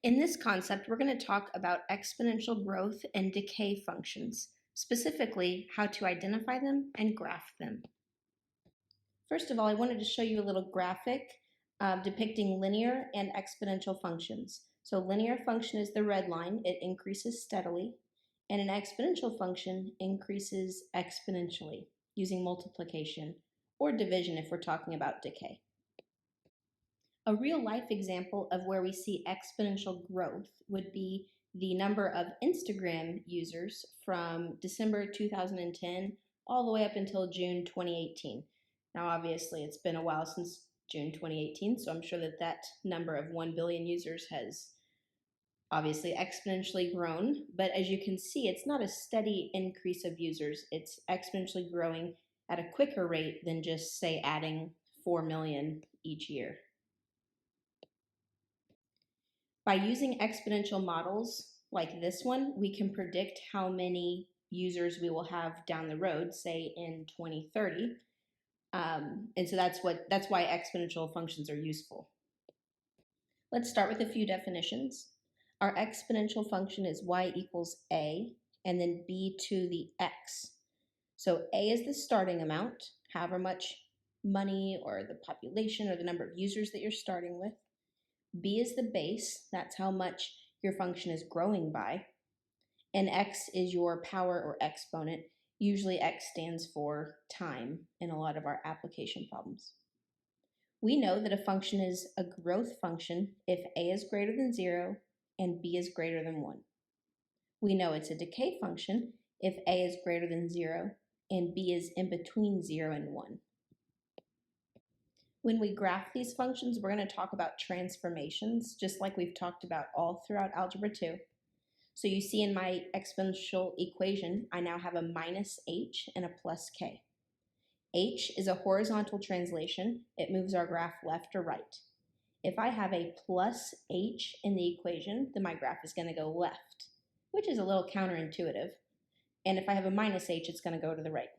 In this concept, we're going to talk about exponential growth and decay functions, specifically how to identify them and graph them. First of all, I wanted to show you a little graphic depicting linear and exponential functions. So linear function is the red line, it increases steadily, and an exponential function increases exponentially using multiplication or division if we're talking about decay. A real-life example of where we see exponential growth would be the number of Instagram users from December 2010 all the way up until June 2018. Now, obviously, it's been a while since June 2018, so I'm sure that number of 1 billion users has obviously exponentially grown. But as you can see, it's not a steady increase of users. It's exponentially growing at a quicker rate than just, say, adding 4 million each year. By using exponential models like this one, we can predict how many users we will have down the road, say in 2030. And so that's why exponential functions are useful. Let's start with a few definitions. Our exponential function is y equals a, and then b to the x. So a is the starting amount, however much money or the population or the number of users that you're starting with. B is the base, that's how much your function is growing by. And x is your power or exponent. Usually x stands for time in a lot of our application problems. We know that a function is a growth function if a is greater than 0 and b is greater than 1. We know it's a decay function if a is greater than 0 and b is in between 0 and 1. When we graph these functions, we're going to talk about transformations, just like we've talked about all throughout Algebra 2. So you see in my exponential equation, I now have a minus h and a plus k. H is a horizontal translation. It moves our graph left or right. If I have a plus h in the equation, then my graph is going to go left, which is a little counterintuitive. And if I have a minus h, it's going to go to the right.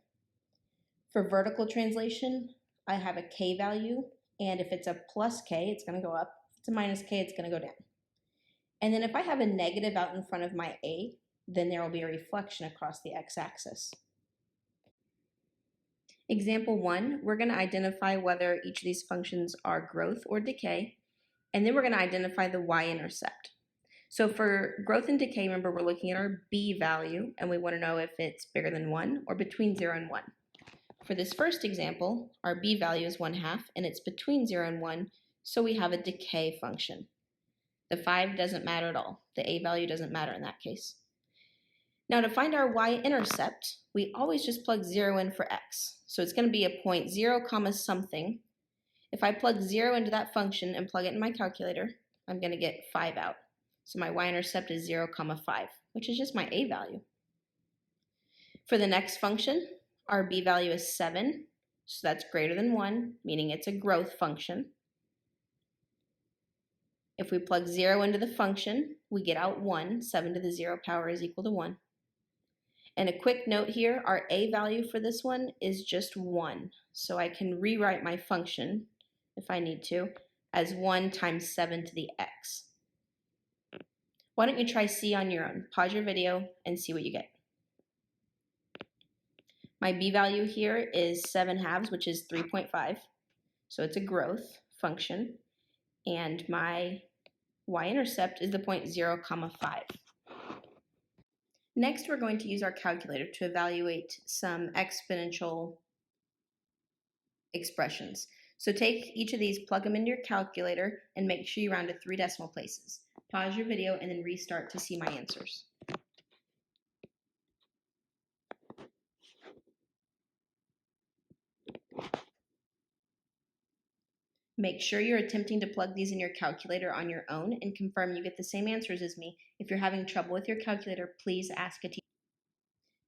For vertical translation, I have a k value, and if it's a plus k, it's going to go up. If it's a minus k, it's going to go down. And then if I have a negative out in front of my a, then there will be a reflection across the x-axis. Example 1, we're going to identify whether each of these functions are growth or decay, and then we're going to identify the y-intercept. So for growth and decay, remember we're looking at our b value, and we want to know if it's bigger than 1 or between 0 and 1. For this first example, our b value is 1/2, and it's between 0 and 1, so we have a decay function. The 5 doesn't matter at all. The a value doesn't matter in that case. Now to find our y-intercept, we always just plug 0 in for x. So it's going to be a point 0 comma something. If I plug 0 into that function and plug it in my calculator, I'm going to get 5 out. So my y-intercept is 0 comma 5, which is just my a value. For the next function, our b value is 7, so that's greater than 1, meaning it's a growth function. If we plug 0 into the function, we get out 1. 7 to the 0 power is equal to 1. And a quick note here, our a value for this one is just 1. So I can rewrite my function, if I need to, as 1 times 7 to the x. Why don't you try C on your own? Pause your video and see what you get. My b value here is 7/2, which is 3.5. So it's a growth function. And my y-intercept is the point 0 comma 5. Next, we're going to use our calculator to evaluate some exponential expressions. So take each of these, plug them into your calculator, and make sure you round to 3 decimal places. Pause your video and then restart to see my answers. Make sure you're attempting to plug these in your calculator on your own and confirm you get the same answers as me. If you're having trouble with your calculator, please ask a teacher.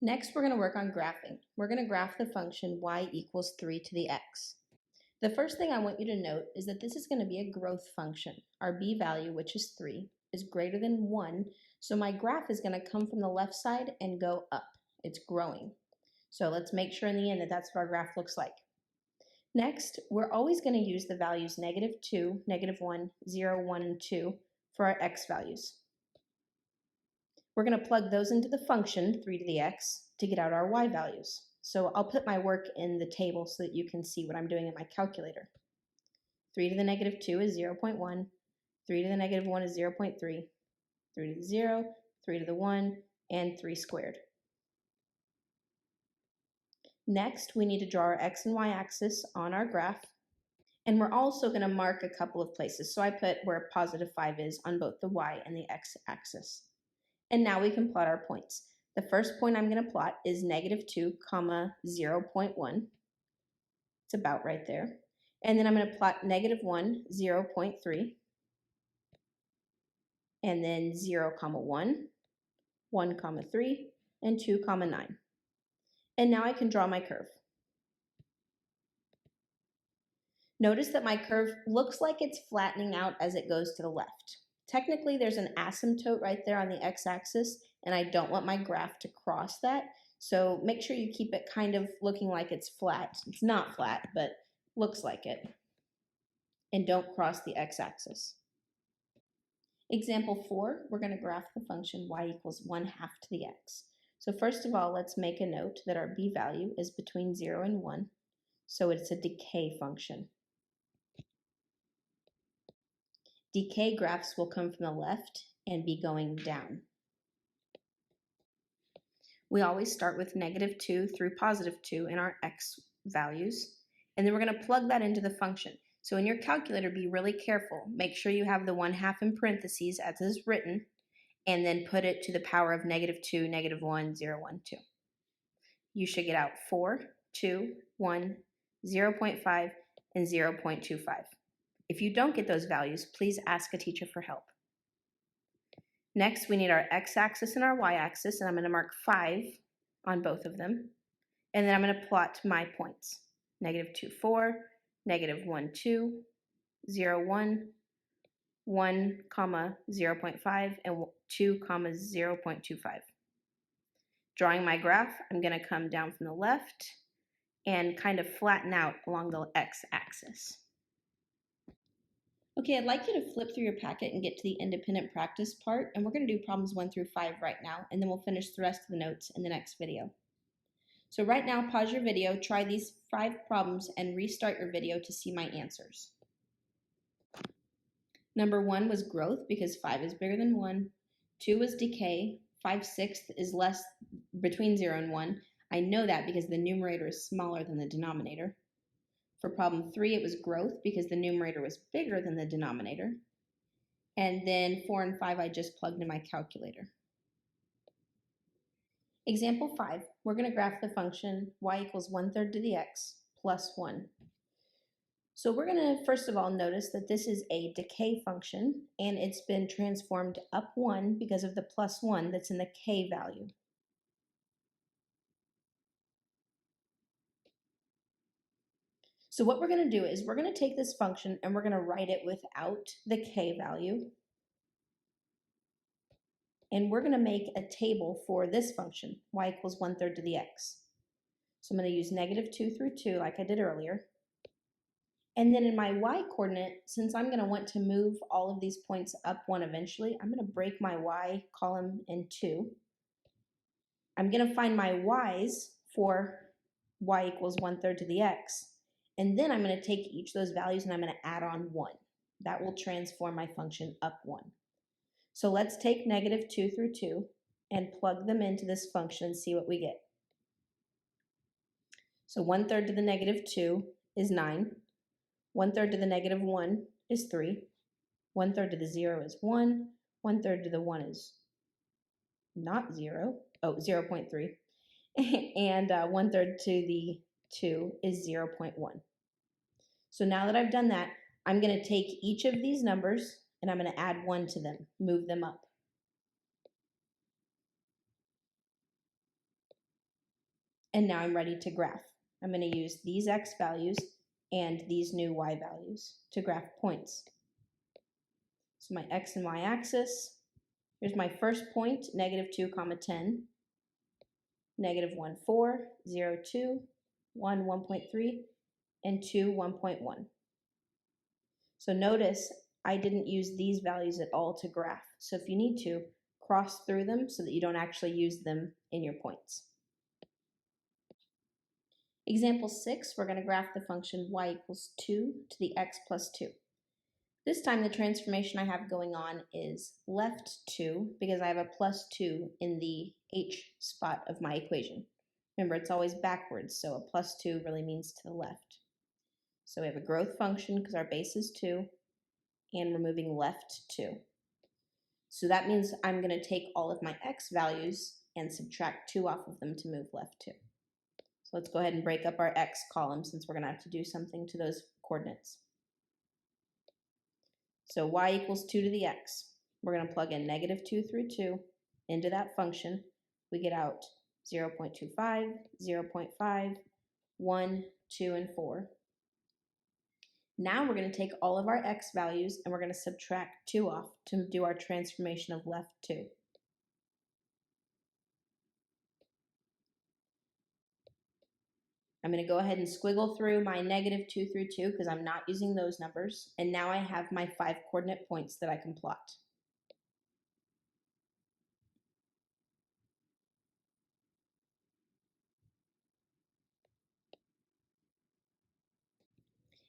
Next, we're going to work on graphing. We're going to graph the function y equals 3 to the x. The first thing I want you to note is that this is going to be a growth function. Our b value, which is 3, is greater than 1, so my graph is going to come from the left side and go up. It's growing. So let's make sure in the end that that's what our graph looks like. Next, we're always going to use the values -2, -1, 0, 1, and 2 for our x values. We're going to plug those into the function 3 to the x to get out our y values. So I'll put my work in the table so that you can see what I'm doing in my calculator. 3 to the negative 2 is 0.1, 3 to the negative 1 is 0.3, 3 to the 0, 3 to the 1, and 3 squared. Next, we need to draw our x and y axis on our graph, and we're also going to mark a couple of places. So I put where positive 5 is on both the y and the x axis. And now we can plot our points. The first point I'm going to plot is negative 2, 0.1. It's about right there. And then I'm going to plot negative 1, 0.3, and then 0, 1, 1, 3, and 2, 9. And now I can draw my curve. Notice that my curve looks like it's flattening out as it goes to the left. Technically, there's an asymptote right there on the x-axis, and I don't want my graph to cross that. So make sure you keep it kind of looking like it's flat. It's not flat, but looks like it. And don't cross the x-axis. Example 4, we're going to graph the function y equals 1/2 to the x. So first of all, let's make a note that our b value is between 0 and 1, so it's a decay function. Decay graphs will come from the left and be going down. We always start with negative 2 through positive 2 in our x values, and then we're going to plug that into the function. So in your calculator, be really careful. Make sure you have the 1/2 in parentheses as is written, and then put it to the power of negative 2, negative 1, 0, 1, 2. You should get out 4, 2, 1, 0.5, and 0.25. If you don't get those values, please ask a teacher for help. Next, we need our x-axis and our y-axis, and I'm going to mark 5 on both of them. And then I'm going to plot my points. Negative 2, 4, negative 1, 2, 0, 1, 1, 0.5, and 2, 0.25. Drawing my graph, I'm going to come down from the left and kind of flatten out along the x-axis. Okay, I'd like you to flip through your packet and get to the independent practice part, and we're going to do problems 1 through 5 right now, and then we'll finish the rest of the notes in the next video. So right now, pause your video, try these 5 problems, and restart your video to see my answers. Number 1 was growth because 5 is bigger than 1. 2 was decay. 5/6 is less between 0 and 1. I know that because the numerator is smaller than the denominator. For problem 3, it was growth because the numerator was bigger than the denominator. And then 4 and 5, I just plugged in my calculator. Example 5, we're going to graph the function y equals 1/3 to the x plus 1. So we're going to first of all notice that this is a decay function, and it's been transformed up 1 because of the plus 1 that's in the k value. So what we're going to do is we're going to take this function and we're going to write it without the k value. And we're going to make a table for this function, y equals 1/3 to the x. So I'm going to use negative 2 through 2 like I did earlier. And then in my y coordinate, since I'm going to want to move all of these points up 1 eventually, I'm going to break my y column in 2. I'm going to find my y's for y equals 1/3 to the x. And then I'm going to take each of those values and I'm going to add on 1. That will transform my function up 1. So let's take negative 2 through 2 and plug them into this function and see what we get. So 1/3 to the negative 2 is 9. 1/3 to the negative 1 is 3. 1/3 to the 0 is 1. 1/3 to the 1 is not 0. Oh, 0.3. And 1/3 to the 2 is 0.1. So now that I've done that, I'm going to take each of these numbers and I'm going to add 1 to them, move them up. And now I'm ready to graph. I'm going to use these x values and these new y values to graph points. So my x and y axis, here's my first point, negative 2, 10, negative 1, 4, 0, 2, 1, 1.3, and 2, 1.1. So notice I didn't use these values at all to graph. So if you need to, cross through them so that you don't actually use them in your points. Example 6, we're going to graph the function y equals 2 to the x plus 2. This time the transformation I have going on is left 2 because I have a plus 2 in the h spot of my equation. Remember, it's always backwards, so a plus 2 really means to the left. So we have a growth function because our base is 2, and we're moving left 2. So that means I'm going to take all of my x values and subtract 2 off of them to move left 2. So let's go ahead and break up our x column since we're going to have to do something to those coordinates. So y equals 2 to the x. We're going to plug in negative 2 through 2 into that function. We get out 0.25, 0.5, 1, 2, and 4. Now we're going to take all of our x values and we're going to subtract 2 off to do our transformation of left 2. I'm going to go ahead and squiggle through my negative 2 through 2 because I'm not using those numbers. And now I have my 5 coordinate points that I can plot.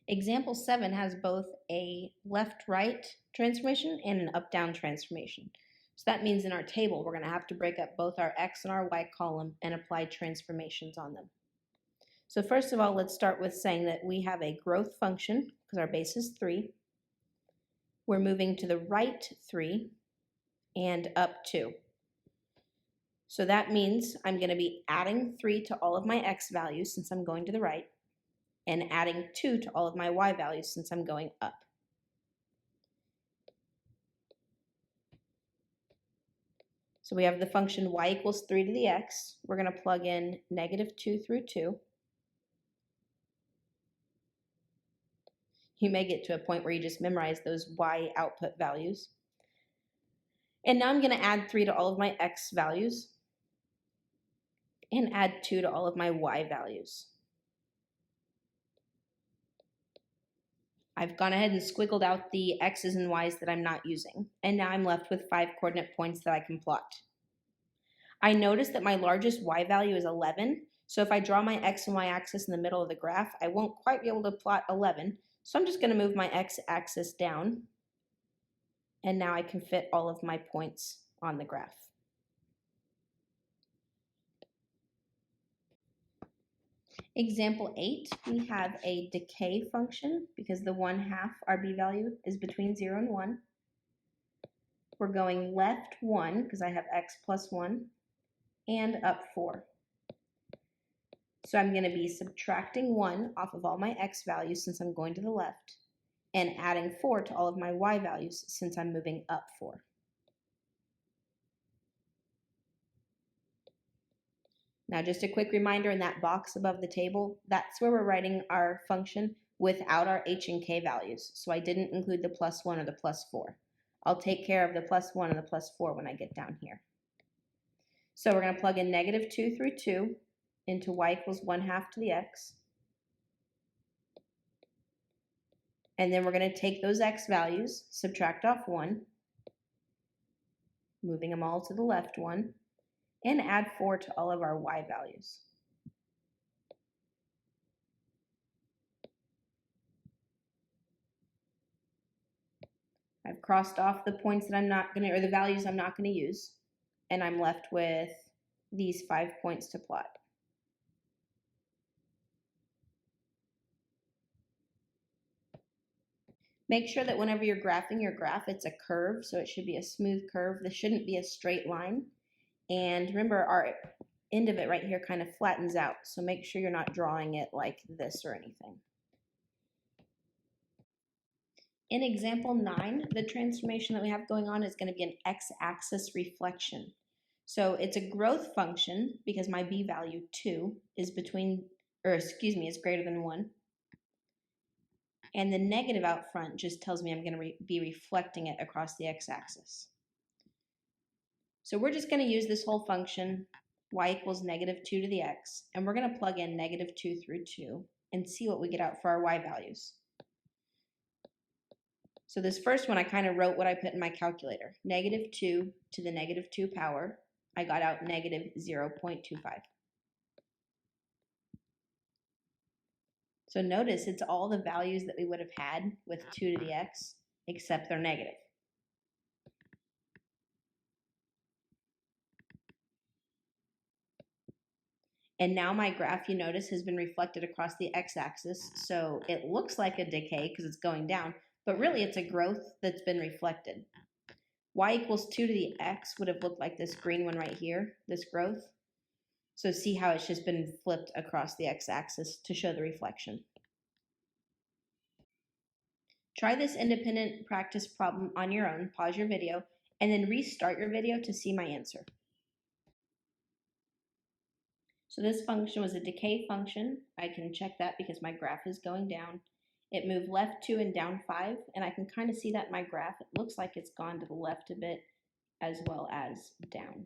Example 7 has both a left-right transformation and an up-down transformation. So that means in our table, we're going to have to break up both our x and our y column and apply transformations on them. So first of all, let's start with saying that we have a growth function because our base is 3. We're moving to the right 3 and up 2. So that means I'm going to be adding 3 to all of my x values since I'm going to the right, and adding 2 to all of my y values since I'm going up. So we have the function y equals 3 to the x. We're going to plug in negative 2 through 2. You may get to a point where you just memorize those y output values. And now I'm going to add 3 to all of my x values and add 2 to all of my y values. I've gone ahead and squiggled out the x's and y's that I'm not using, and now I'm left with 5 coordinate points that I can plot. I notice that my largest y value is 11, so if I draw my x and y axis in the middle of the graph, I won't quite be able to plot 11, so I'm just going to move my x axis down, and now I can fit all of my points on the graph. Example 8, we have a decay function because the 1/2 RB value is between 0 and 1. We're going left 1 because I have x plus 1 and up 4. So I'm going to be subtracting 1 off of all my x values since I'm going to the left, and adding 4 to all of my y values since I'm moving up 4. Now just a quick reminder, in that box above the table, that's where we're writing our function without our h and k values. So I didn't include the plus 1 or the plus 4. I'll take care of the plus 1 and the plus 4 when I get down here. So we're going to plug in negative 2 through 2 into y equals 1/2 to the x. And then we're going to take those x values, subtract off 1, moving them all to the left 1, and add 4 to all of our y values. I've crossed off the points that I'm not going to, or the values I'm not going to use, and I'm left with these 5 points to plot. Make sure that whenever you're graphing your graph, it's a curve, so it should be a smooth curve. This shouldn't be a straight line. And remember, our end of it right here kind of flattens out, so make sure you're not drawing it like this or anything. In example 9, the transformation that we have going on is going to be an x-axis reflection. So it's a growth function because my b value 2 is is greater than 1. And the negative out front just tells me I'm going to be reflecting it across the x-axis. So we're just going to use this whole function, y equals negative 2 to the x, and we're going to plug in negative 2 through 2 and see what we get out for our y values. So this first one, I kind of wrote what I put in my calculator. -2 to the -2 power. I got out -0.25. So notice it's all the values that we would have had with 2 to the x, except they're negative. And now my graph, you notice, has been reflected across the x-axis, so it looks like a decay because it's going down, but really it's a growth that's been reflected. Y equals 2 to the x would have looked like this green one right here, this growth. So see how it's just been flipped across the x-axis to show the reflection. Try this independent practice problem on your own, pause your video, and then restart your video to see my answer. So this function was a decay function. I can check that because my graph is going down. It moved left 2 and down 5, and I can kind of see that in my graph. It looks like it's gone to the left a bit as well as down.